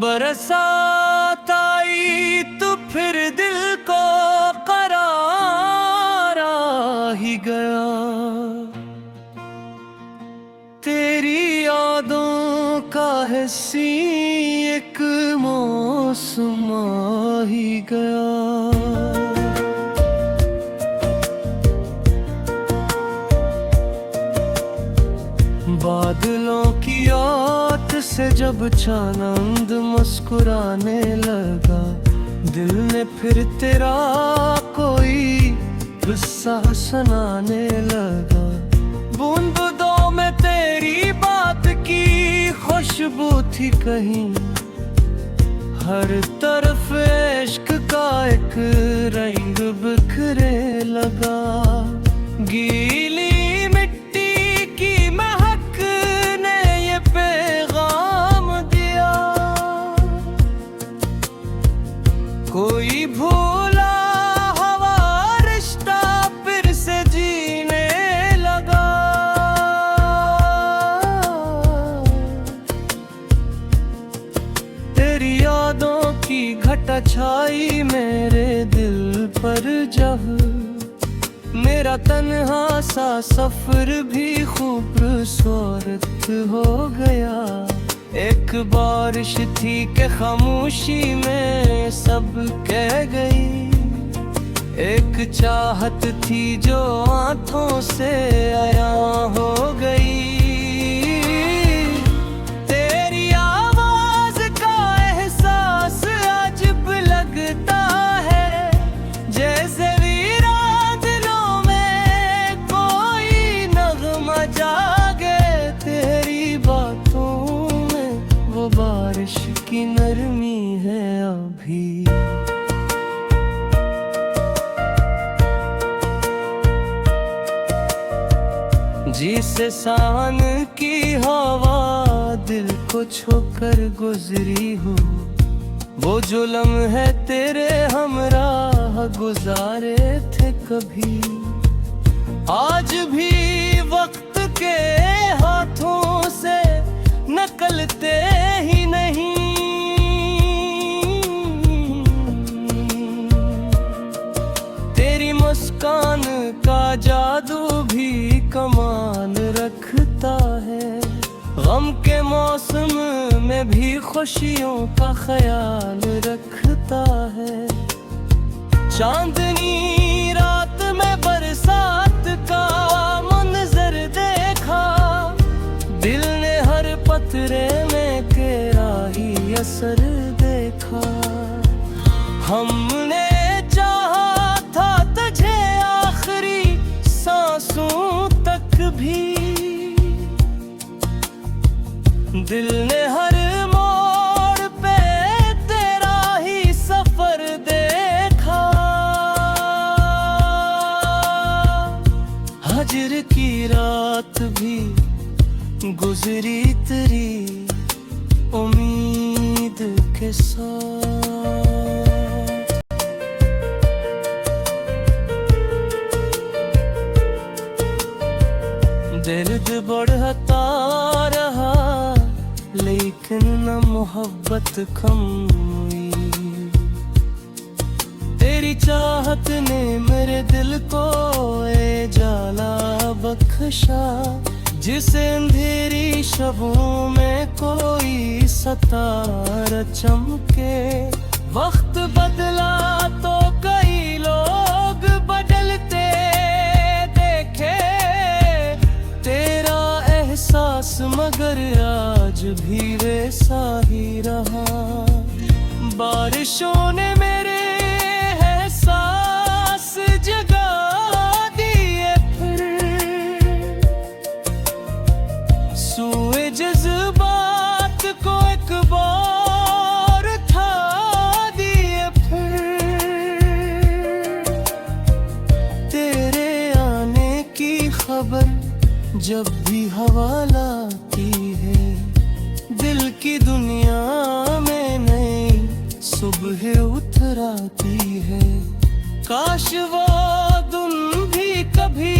बरसात आई तो फिर दिल को करार आ ही गया। तेरी यादों का हिस्सी एक मौसम आ ही गया। बादलों की आत से जब चांद मुस्कुराने लगा, दिल ने फिर तेरा कोई किस्सा सुनाने लगा। बूंदों में तेरी बात की खुशबू थी कहीं, हर तरफ इश्क का एक रंग बिखरे लगा। गीली कोई भूला हवा रिश्ता फिर से जीने लगा। तेरी यादों की घटा छाई मेरे दिल पर जब मेरा तन्हा सा सफर भी खूबसूरत हो गया। एक बारिश थी कि खामोशी में सब कह गई, एक चाहत थी जो आंखों से आया हो गई। तेरी आवाज का एहसास अजब लगता है, जैसे वीरान दिलों में कोई नगमा जागे। तेरी बातों बारिश की नरमी है अभी। जिसे सान की हवा दिल को छोकर गुजरी हो, वो जो लम्हे तेरे हमराह गुजारे थे कभी, आज भी वक्त के हाथों से नकलते ही नहीं। तेरी मुस्कान का जादू भी कमाल रखता है, गम के मौसम में भी खुशियों का ख्याल रखता है। चांदनी रात में बरसात का मंजर देखा, दिल ने हर पतरे में तेरा ही असर देखा। हमने चाहा था तुझे आखिरी सांसों तक भी, दिल ने हर मोड़ पे तेरा ही सफर देखा। हजर की रात भी गुजरी तेरी उम्मीद के साथ। दर्द बढ़ता रहा लेकिन न मोहब्बत कम हुई। तेरी चाहत ने मेरे दिल को ए जाला बख्शा, जिसे अंधेरी शबों में कोई सितारा चमके। वक्त बदला तो कई लोग बदलते देखे, तेरा एहसास मगर आज भी वैसा ही रहा। बारिशों ने मेरे एहसास जगा दिए, फिर सूए जज्बात खबर जब भी हवा लाती है, दिल की दुनिया में नई सुबह उतर आती है। काश वो दिन भी कभी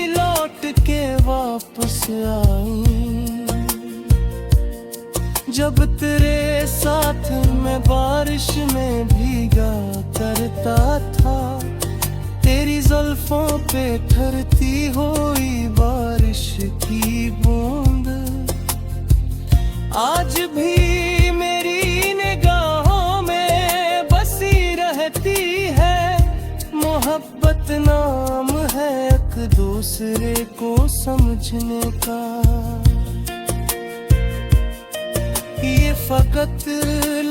लौट के वापस आई, जब तेरे साथ मैं बारिश में भीगा करता था, तेरी जुल्फों पे ठहरती हुई बारिश की बूंद आज भी मेरी निगाहों में बसी रहती है। मोहब्बत नाम है एक दूसरे को समझने का, ये फकत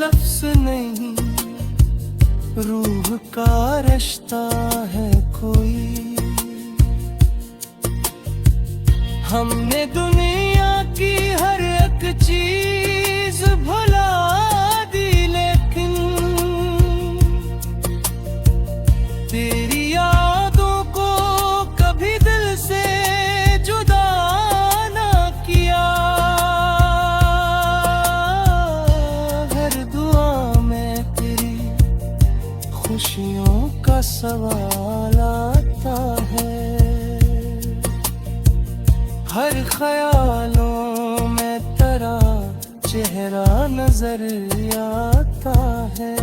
लफ्ज़ नहीं रूह का रिश्ता है कोई। हमने दुनिया की हर एक चीज भुला दी, लेकिन तेरी यादों को कभी दिल से जुदा ना किया। हर दुआ में तेरी खुशियों का सवाल आता है, हर ख्यालों में तेरा चेहरा नजर आता है।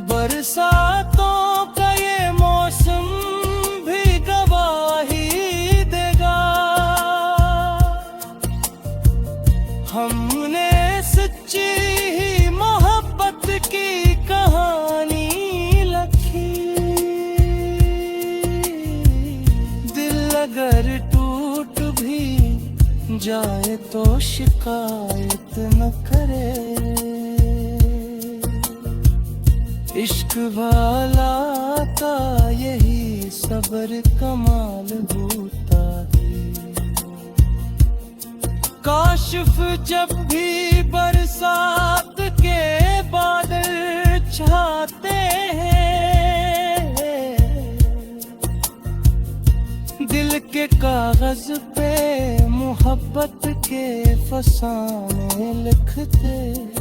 बरसातों का ये मौसम भी गवाही देगा, हमने सच्ची ही मोहब्बत की कहानी लिखी। दिल अगर टूट भी जाए तो शिकायत न करे, इश्क वाला का यही सब्र कमाल होता है। काशिफ जब भी बरसात के बादल छाते हैं, दिल के कागज पे मोहब्बत के फसाने लिखते हैं।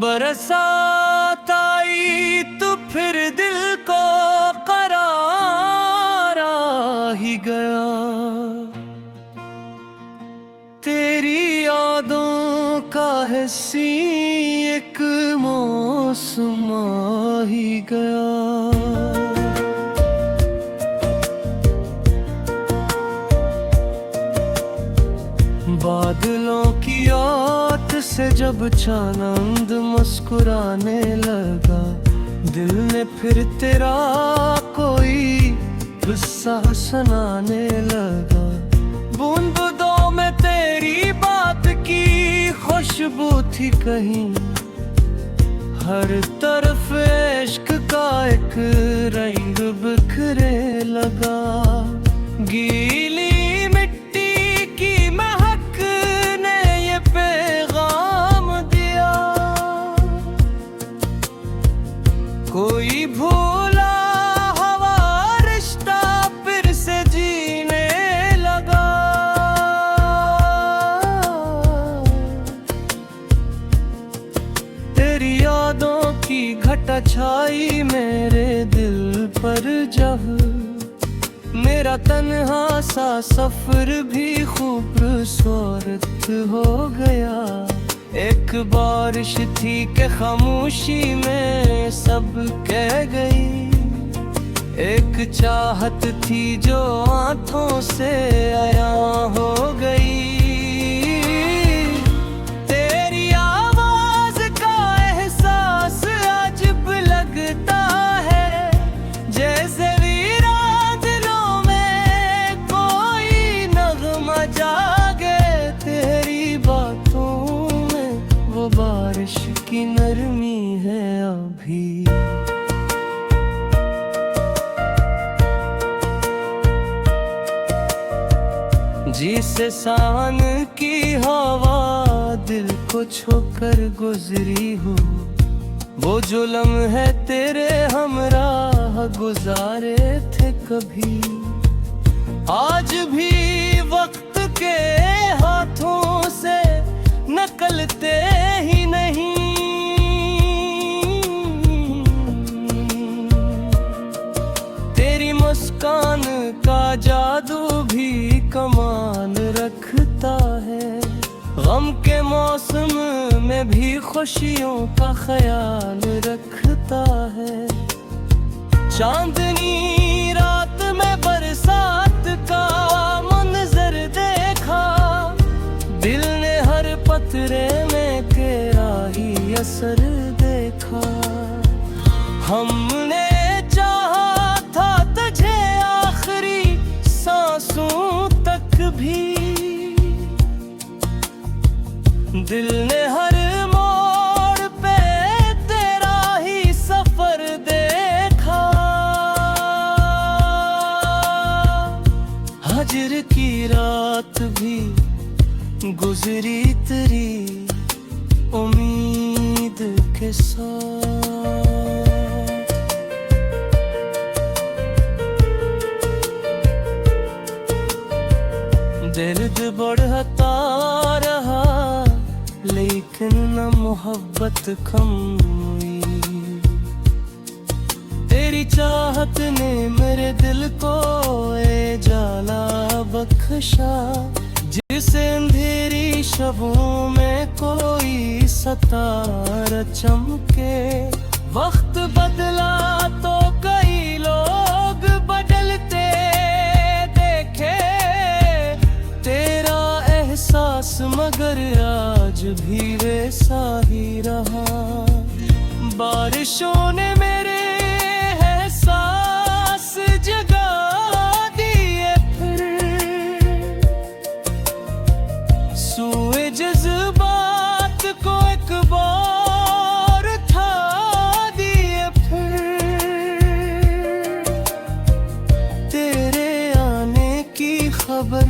बरसात आई तो फिर दिल को करार आ ही गया। तेरी यादों का हंसी एक मौसम आ ही गया। बादलों की आत से जब चांद मुस्कुराने लगा, दिल ने फिर तेरा कोई किस्सा सुनाने लगा। बूंदों में तेरी बात की खुशबू थी कहीं, हर तरफ इश्क का एक रंग बिखरे लगा। गीली कोई भूला हवा रिश्ता फिर से जीने लगा। तेरी यादों की घटा छाई मेरे दिल पर जब, मेरा तन्हा सा सफर भी खूबसूरत हो गया। एक बारिश थी कि खामोशी में सब कह गई, एक चाहत थी जो आंखों से आया हो गई। तेरी आवाज का एहसास अजब लगता है, जैसे वीरान दिलों में कोई नगमा जागे। तेरी बातों में वो बारिश की नरमी है अभी। जिसे सान की हवा दिल को छोकर गुजरी हो, वो जो लम्हे तेरे हमराह गुजारे थे कभी, आज भी वक्त के हाथों से निकलते ही नहीं। तेरी मुस्कान का जादू भी कमाल रखता है, गम के मौसम में भी खुशियों का ख्याल रखता है। चांदनी रात में बरसात का मंजर देखा, दिल ने हर पत्रे में तेरा ही असर देखा। हमने चाहा था तुझे आखिरी सांसों तक भी, दिल ने हर मोड़ पे तेरा ही सफर देखा। हजर की रात भी गुजरी तेरी उम्मीद के साथ। दर्द बढ़ता रहा लेकिन न मोहब्बत कम हुई। तेरी चाहत ने मेरे दिल को ए जाला बख्शा, जिसे अंधेरी शबों में कोई सितारा चमके। वक्त बदला तो कई लोग बदलते देखे, तेरा एहसास मगर आज भी वैसा ही रहा। बारिशों ने मेरे एहसास जगा दिए, फिर सूए जज्बात को एक बार था दिए। फिर तेरे आने की खबर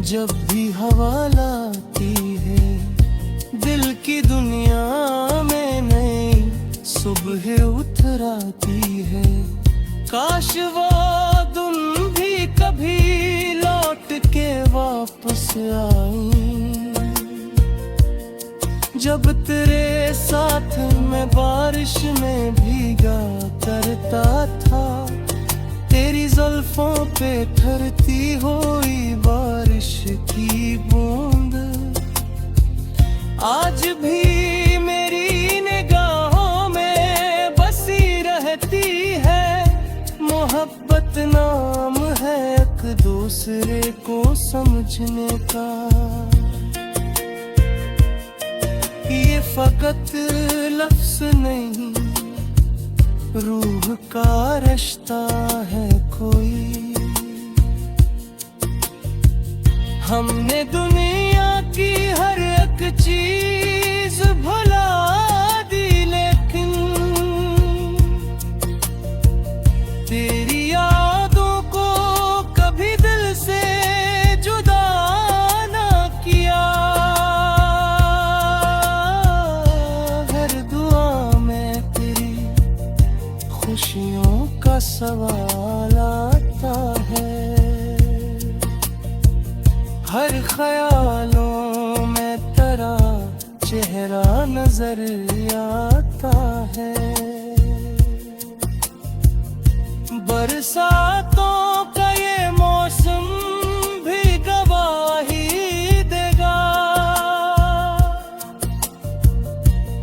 जब भी हवा लाती है, दिल की दुनिया में नई सुबह उतर आती है। काश वो दिन भी कभी लौट के वापस आई, जब तेरे साथ मैं बारिश में भीगा करता था। तेरी जुल्फों पे ठहरती हुई बारिश की बूंद आज भी मेरी निगाहों में बसी रहती है। मोहब्बत नाम है एक दूसरे को समझने का, ये फकत लफ्ज़ नहीं रूह का रिश्ता है कोई। हमने दुनिया की हर एक चीज भुला दी, लेकिन तेरी यादों को कभी दिल से जुदा ना किया। हर दुआ में तेरी खुशियों का सवाल आता है, हर ख्यालों में तेरा चेहरा नजर आता है। बरसातों का ये मौसम भी गवाही देगा,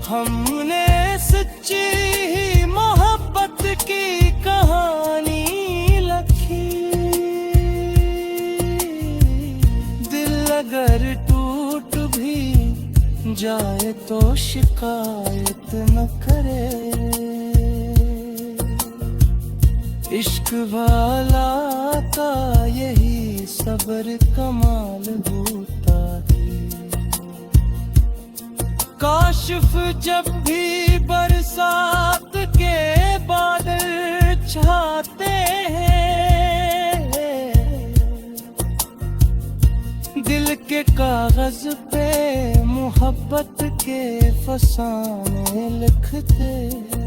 हमने सच्ची ही मोहब्बत की कहानी जाए तो शिकायत न करे। इश्क वाला का यही सब्र कमाल होता है। काशिफ जब भी बरसात के बादल छाते हैं, दिल के कागज पे मोहब्बत के फसाने लिखते हैं।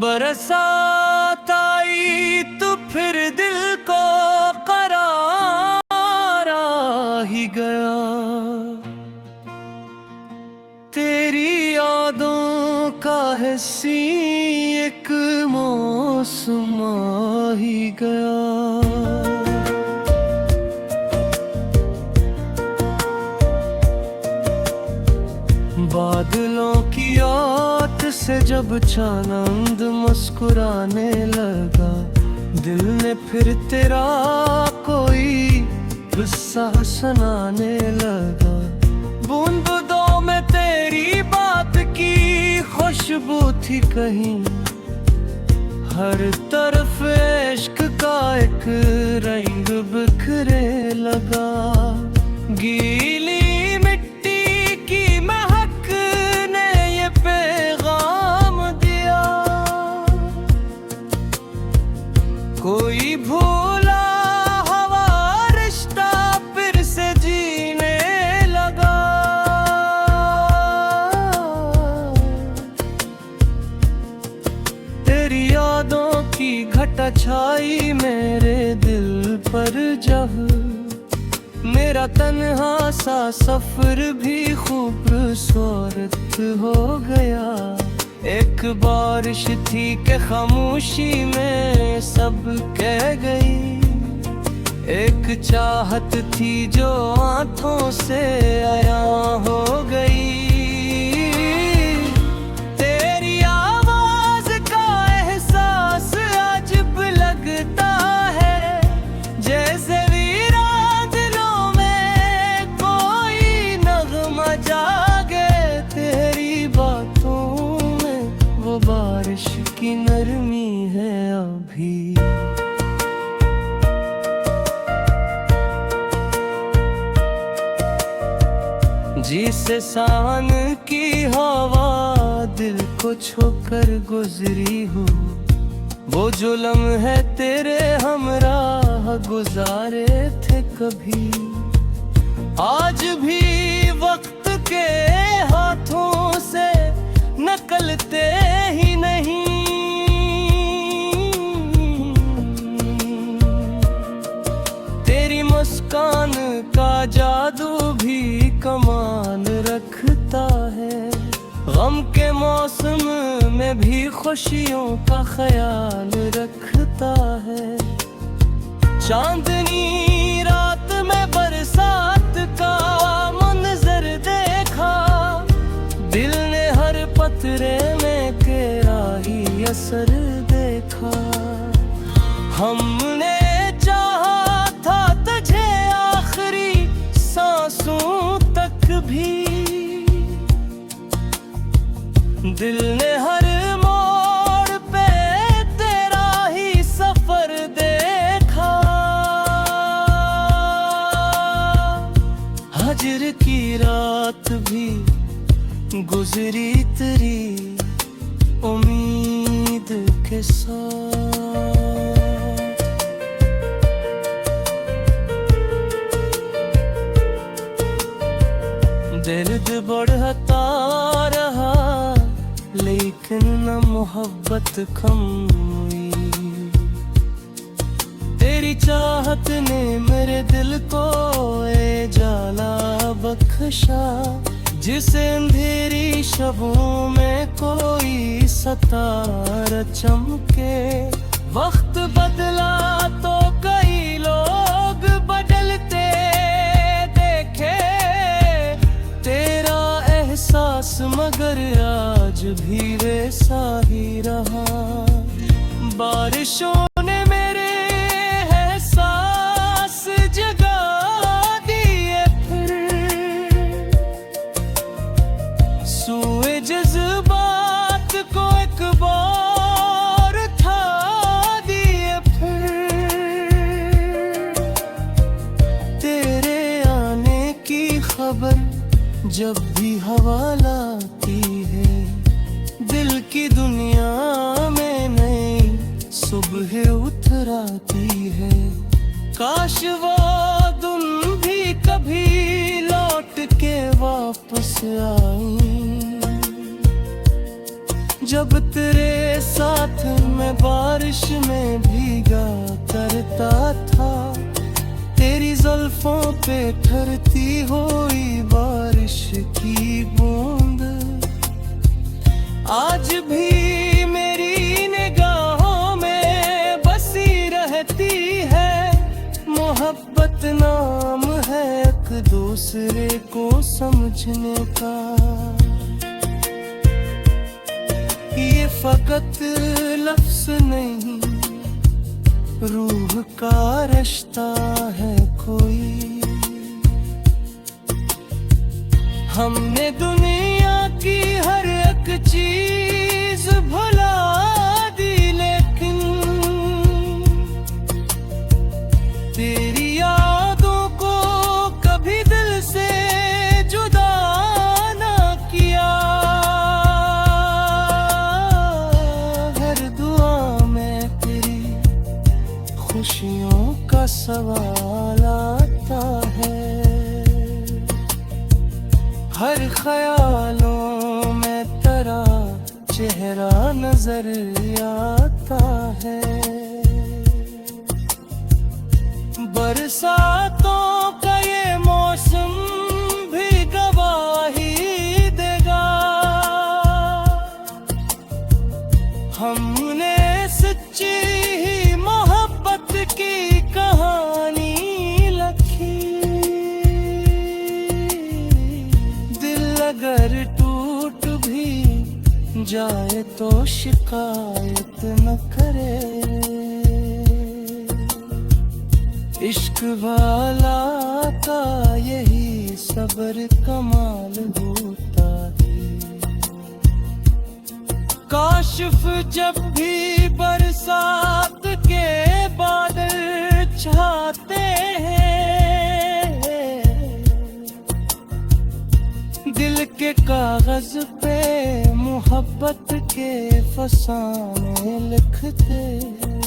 बरसात आई तो फिर दिल को करार आ ही गया। तेरी यादों का हिस्सी एक मौसम आ ही गया। बादलों की आत से जब चांद मुस्कुराने लगा, दिल ने फिर तेरा कोई किस्सा सुनाने लगा। बूंदों में तेरी बात की खुशबू थी कहीं, हर तरफ इश्क का एक रंग बिखरे लगा। गीली कोई भूला हवा रिश्ता फिर से जीने लगा। तेरी यादों की घटा छाई मेरे दिल पर जब, मेरा तन्हा सा सफर भी खूबसूरत हो गया। एक बारिश थी कि खामोशी में सब कह गई, एक चाहत थी जो आँखों से आया हो गई। तेरी आवाज का एहसास अजब लगता है, जैसे वीरान दिलों में कोई नगमा जागे। तेरी बातों वो बारिश की नरमी है अभी। जिसे सान की हवा दिल को छोकर गुजरी हो, वो जो लम्हे तेरे हमराह गुजारे थे कभी, आज भी वक्त के हाथों से नकलते ही नहीं। तेरी मुस्कान का जादू भी कमाल रखता है, गम के मौसम में भी खुशियों का ख्याल रखता है। चांदनी रात में बरसात का मंजर देखा, दिल ने हर पतरे में तेरा ही असर देखा। हमने चाहा था तुझे आखिरी सांसों तक भी, दिल ने हर मोड़ पे तेरा ही सफर देखा। हजर की रात भी गुजरी तेरी उम्मीद के साथ। दर्द बढ़ता रहा लेकिन न मोहब्बत कम हुई। तेरी चाहत ने मेरे दिल को ए जाला बख्शा, जिसे अंधेरी शबों में कोई सितारा चमके। वक्त बदला तो कई लोग बदलते देखे, तेरा एहसास मगर आज भी वैसा ही रहा। बारिशों ने मेरे एहसास जगा दिए, फिर सूए जज्बात को एक बार था दिए। फिर तेरे आने की खबर जब भी हवा लाती है, दिल की दुनिया में नई सुबह उतर आती है। काश वो दिन भी कभी लौट के वापस आई, जब तेरे साथ मैं बारिश में भीगा करता था। तेरी जुल्फों पे ठहरती हुई बारिश की बूंद आज भी मेरी निगाहों में बसी रहती है। मोहब्बत नाम है एक दूसरे को समझने का, ये फकत लफ्ज़ नहीं रूह का रिश्ता है कोई। हमने दुनिया की हर एक चीज भुला दी, लेकिन तेरी यादों को कभी दिल से जुदा ना किया। हर दुआ में तेरी खुशियों का सवाल आता है, हर ख्यालों में तेरा चेहरा नजर आता है। बरसातों का ये मौसम भी गवाही देगा, हमने सच्ची ही मोहब्बत की कहानी लिखी। दिल अगर टूट भी जाए तो शिकायत न करे, इश्क वाला का यही सब्र कमाल होता है। काशिफ जब भी बरसात के बादल छाते हैं, दिल के कागज पे मोहब्बत के फसाने लिखते हैं।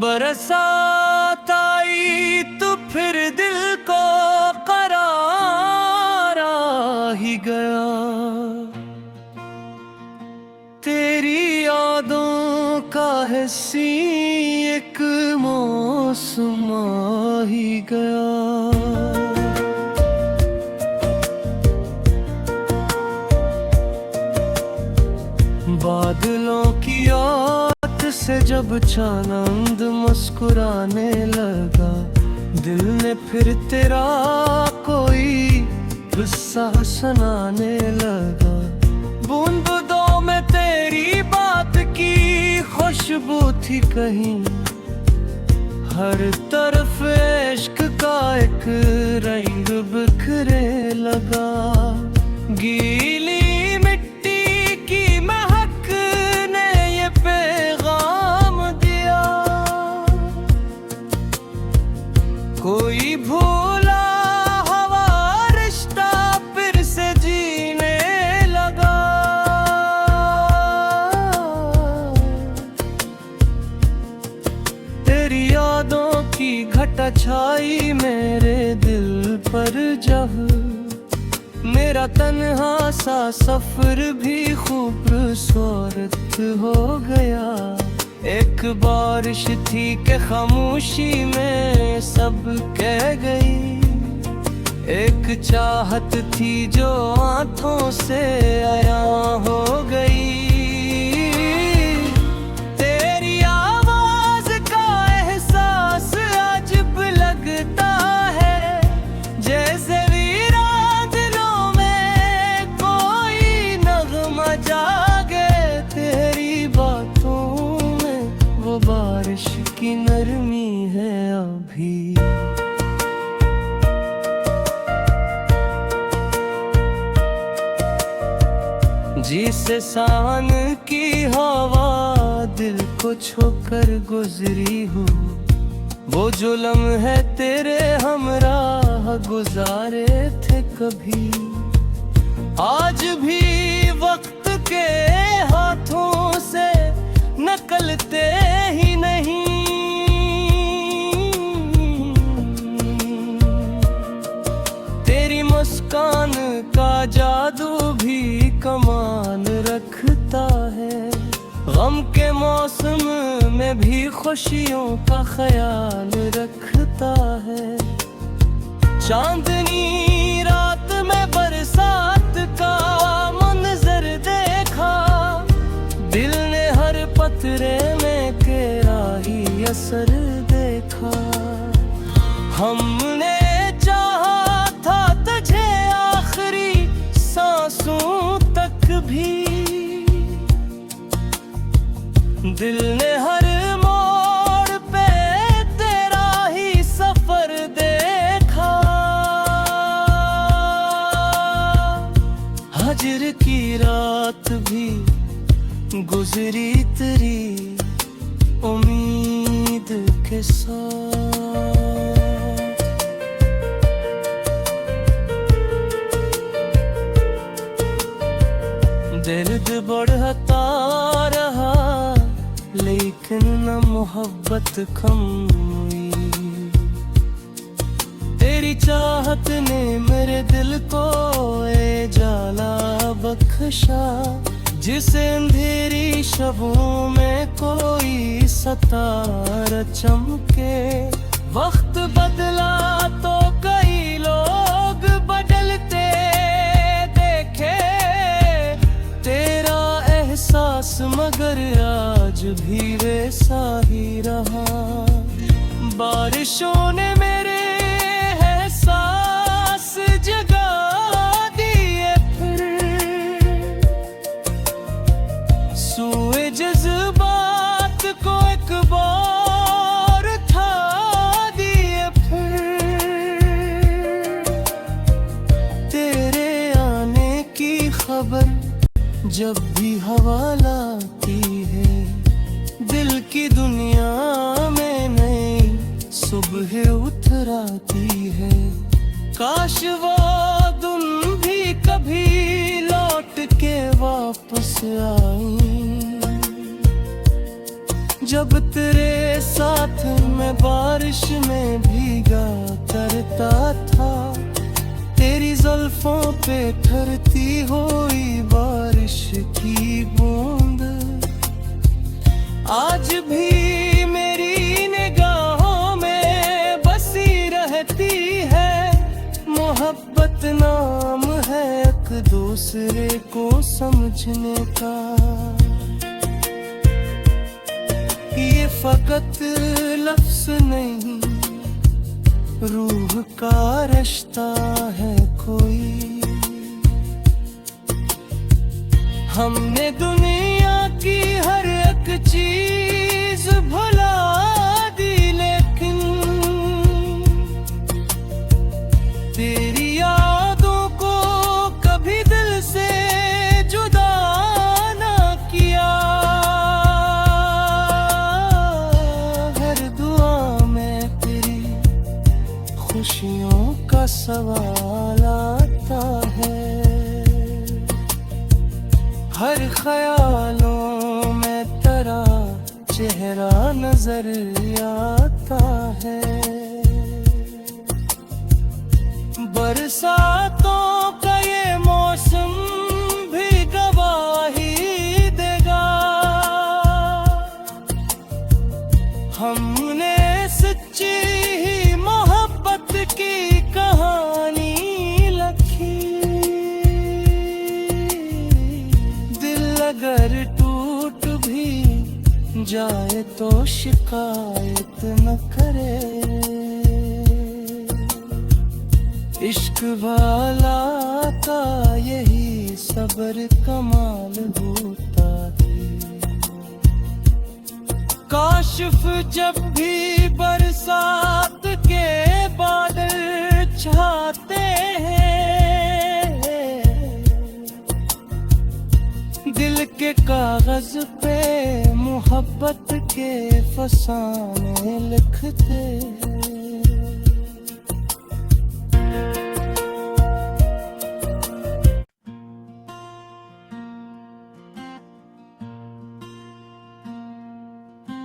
बरसात आई तो फिर दिल को करार आ ही गया। तेरी यादों का हंसी एक मौसम आ ही गया। बादलों की से जब चांद मुस्कुराने लगा, दिल ने फिर तेरा कोई किस्सा सुनाने लगा। बूंद दो में तेरी बात की खुश खुशबू थी कहीं, हर तरफ इश्क का एक रंग बिखरे लगा। गीली मिट्टी की महक ने ये पैगाम दिया, कोई भूला हवा रिश्ता फिर से जीने लगा। तेरी यादों की घटा छाई मेरे दिल पर जब, मेरा तन्हा सा सफर भी खूबसूरत हो गया। एक बारिश थी कि खामोशी में सब कह गई, एक चाहत थी जो आंखों से आया हो गई। बारिश की नरमी है अभी, जिसे सान की हवा दिल को छोकर गुजरी हो, वो जुल्म है तेरे हमराह गुजारे थे कभी। आज भी वक्त के हाथों से नकलते ही नहीं, तेरी मुस्कान का जादू भी कमाल रखता है। गम के मौसम में भी खुशियों का ख्याल रखता है। चांदनी रात में बरसात का मंजर देखा, दिल ने हर पतरे में तेरा ही असर देखा। हमने चाहा था तुझे आखिरी सांसों तक भी, दिल ने हर मोड़ पे तेरा ही सफर देखा। हजर की रात भी गुजरी तेरी उम्मीद के साथ। दर्द बढ़ता रहा लेकिन न मोहब्बत कम हुई। तेरी चाहत ने मेरे दिल को ए जाला बख्शा, जिसे अंधेरी शबों में कोई सितारा चमके। वक्त बदला तो कई लोग बदलते देखे, तेरा एहसास मगर आज भी वैसा ही रहा। बारिशों ने मेरे एहसास जगा दिए, फिर सूए जज्बात को एक बार था दिए। फिर तेरे आने की खबर जब भी हवा लाती है, दिल की दुनिया में नई सुबह उतर आती है। काश वो दिन भी कभी लौट के वापस आई, जब तेरे साथ मैं बारिश में भीगा करता था। तेरी जुल्फों पे ठहरती हुई बारिश की बूंद आज भी मेरी निगाहों में बसी रहती है। मोहब्बत नाम है एक दूसरे को समझने का, ये फकत लफ्ज नहीं रूह का रिश्ता है कोई। हमने दुनिया की हर एक चीज नजर आता है। बरसातों का ये मौसम भी गवाही देगा, हमने सच्ची ही मोहब्बत की कहानी लिखी। दिल अगर टूट भी जाए तो शिकायत न करे, इश्क वाला का यही सब्र कमाल होता है। काशिफ जब भी बरसात के बादल छाते हैं, दिल के कागज पे मोहब्बत के फसाने लिखते हैं।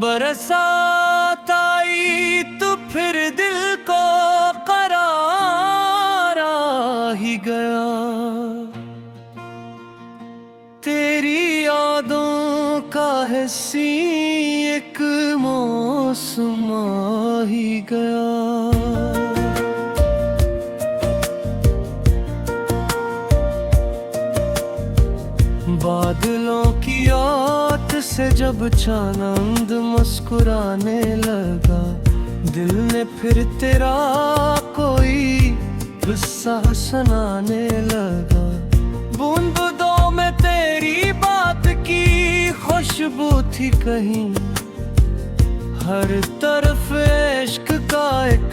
बरसात आई तो फिर दिल को करार आ ही गया, तेरी यादों का हंसी एक मौसम आ ही गया। बादलों की आत से जब चांद मुस्कुराने लगा, दिल ने फिर तेरा कोई किस्सा सुनाने लगा। बूंदों में तेरी बात की खुशबू थी कहीं, हर तरफ इश्क का एक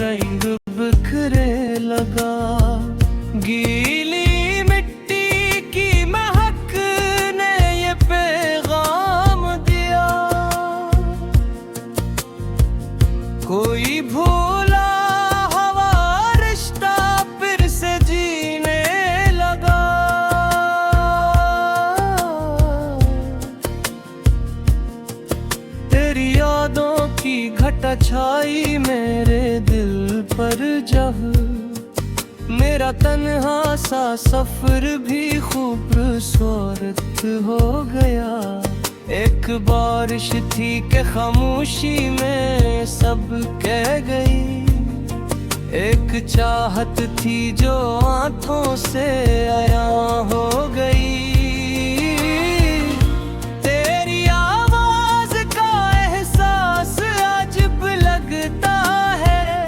रंग बिखरे लगा। गीली कोई भूला हवा रिश्ता फिर से जीने लगा। तेरी यादों की घटा छाई मेरे दिल पर जब, मेरा तन्हा सा सफर भी खूबसूरत हो गया। एक बारिश थी कि खामोशी में सब कह गई, एक चाहत थी जो आंखों से आया हो गई। तेरी आवाज का एहसास अजब लगता है,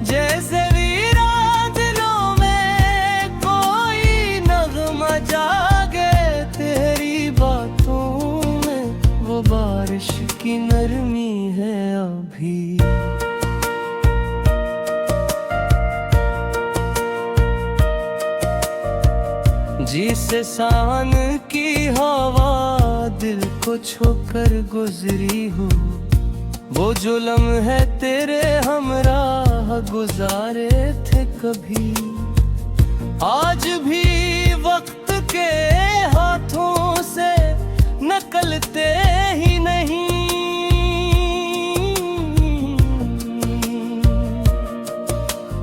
जैसे वीरान दिलों में कोई नगमा जागे। तेरी बातों बारिश की नरमी है अभी, जिसे सान की हवा दिल को छोकर गुजरी हो, वो जो लम्हे तेरे हमराह गुजारे थे कभी, आज भी वक्त के हाथों से नकलते ही नहीं।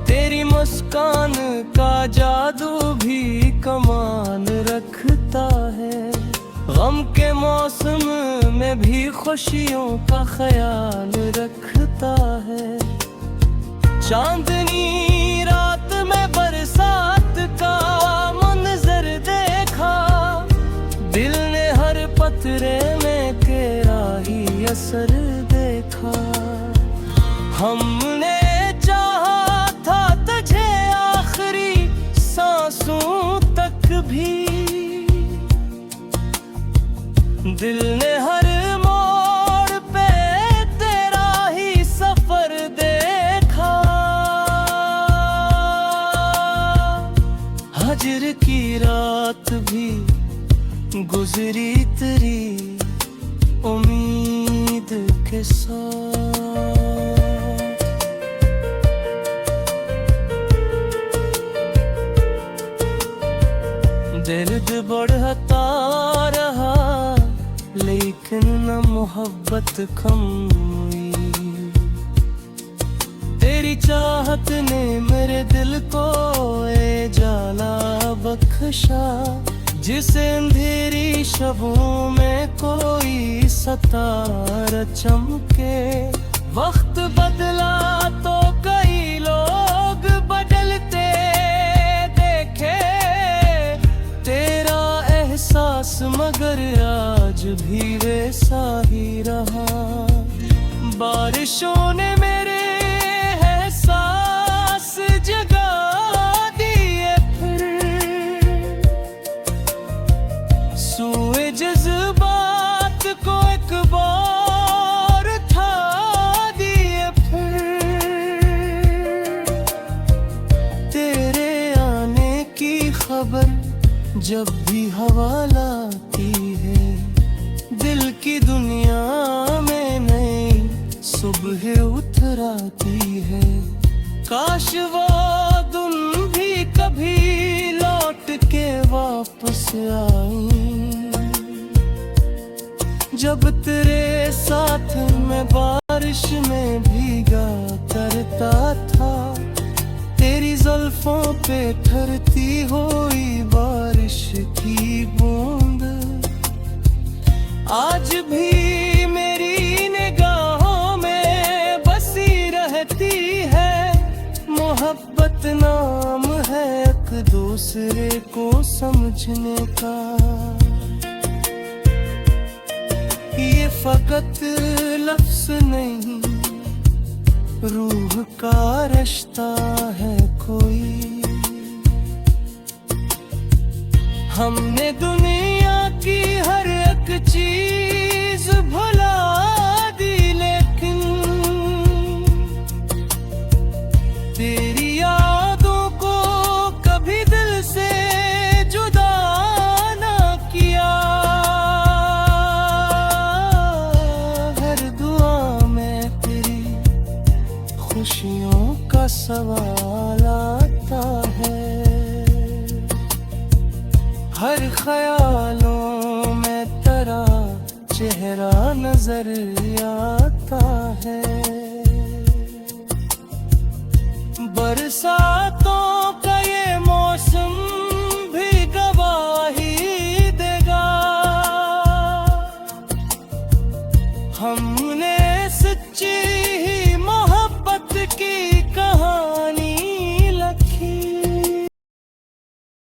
तेरी मुस्कान का जादू भी कमाल रखता है, गम के मौसम में भी खुशियों का ख्याल रखता है। चांदनी रात में बरसात का मंजर देखा, दिल ने हर पतरे में तेरा ही असर देखा। हमने चाहा था तुझे आखिरी सांसों तक भी, दिल ने हर फजर की रात भी गुजरी तेरी उम्मीद के साथ। दर्द बढ़ता रहा लेकिन न मोहब्बत कम हुई। तेरी चाहत ने मेरे दिल को ए जाला बख्शा, जिसे अंधेरी शबों में कोई सितारा चमके। वक्त बदला तो कई लोग बदलते देखे, तेरा एहसास मगर आज भी वैसा ही रहा। बारिशों ने मेरे एहसास जगा दिए, फिर सूए जज्बात को एक बार था दिए। फिर तेरे आने की खबर जब भी हवा लाती है, दिल की दुनिया में नई सुबह उतर आती है। काश वो दिन भी कभी लौट के वापस आई, जब तेरे साथ मैं बारिश में भीगा करता था। तेरी जुल्फों पे ठहरती हुई बारिश की बूंद आज भी मेरी निगाहों में बसी रहती है। मोहब्बत नाम है एक दूसरे को समझने का, ये फकत लफ्ज नहीं रूह का रिश्ता है कोई। हमने दुनिया की हर एक चीज भुला दी, लेकिन तेरी यादों को कभी दिल से जुदा ना किया। हर दुआ में तेरी खुशियों का सवाल आता है, हर ख्यालों में तेरा चेहरा नजर आता है। बरसातों का ये मौसम भी गवाही देगा, हमने सच्ची